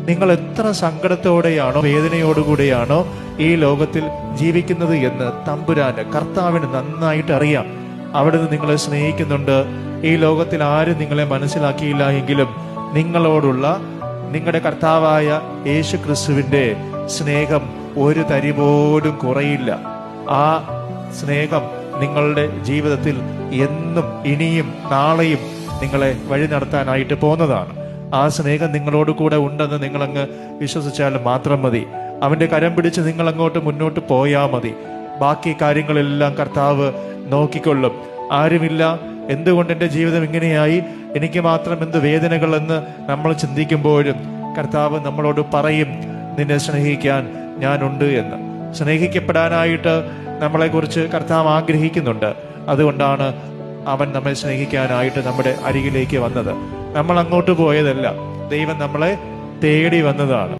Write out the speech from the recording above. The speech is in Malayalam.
നിങ്ങൾ എത്ര സങ്കടത്തോടെയാണോ വേദനയോടുകൂടെയാണോ ഈ ലോകത്തിൽ ജീവിക്കുന്നത് എന്ന് തമ്പുരാന്, കർത്താവിന് നന്നായിട്ട് അറിയാം. അവിടുന്ന് നിങ്ങളെ സ്നേഹിക്കുന്നുണ്ട്. ഈ ലോകത്തിൽ ആരും നിങ്ങളെ മനസ്സിലാക്കിയില്ല എങ്കിലും നിങ്ങളോടുള്ള നിങ്ങളുടെ കർത്താവായ യേശു ക്രിസ്തുവിന്റെ സ്നേഹം ഒരു തരി പോലും കുറയില്ല. ആ സ്നേഹം നിങ്ങളുടെ ജീവിതത്തിൽ എന്നും ഇനിയും നാളെയും നിങ്ങളെ വഴി നടത്താനായിട്ട് പോകുന്നതാണ്. ആ സ്നേഹം നിങ്ങളോട് കൂടെ ഉണ്ടെന്ന് നിങ്ങളങ്ങ് വിശ്വസിച്ചാൽ മാത്രം മതി. അവന്റെ കരം പിടിച്ച് നിങ്ങൾ അങ്ങോട്ട് മുന്നോട്ട് പോയാൽ മതി. ബാക്കി കാര്യങ്ങളെല്ലാം കർത്താവ് നോക്കിക്കൊള്ളും. ആരുമില്ല, എന്തുകൊണ്ട് എൻ്റെ ജീവിതം ഇങ്ങനെയായി, എനിക്ക് മാത്രം എന്ത് വേദനകൾ എന്ന് നമ്മൾ ചിന്തിക്കുമ്പോഴും കർത്താവ് നമ്മളോട് പറയും, നിന്നെ സ്നേഹിക്കാൻ ഞാനുണ്ട് എന്ന്. സ്നേഹിക്കപ്പെടാനായിട്ട് നമ്മളെക്കുറിച്ച് കർത്താവ് ആഗ്രഹിക്കുന്നുണ്ട്. അതുകൊണ്ടാണ് അവൻ നമ്മെ സ്നേഹിക്കാനായിട്ട് നമ്മുടെ അരികിലേക്ക് വന്നത്. നമ്മൾ അങ്ങോട്ട് പോയതല്ല, ദൈവം നമ്മളെ തേടി വന്നതാണ്.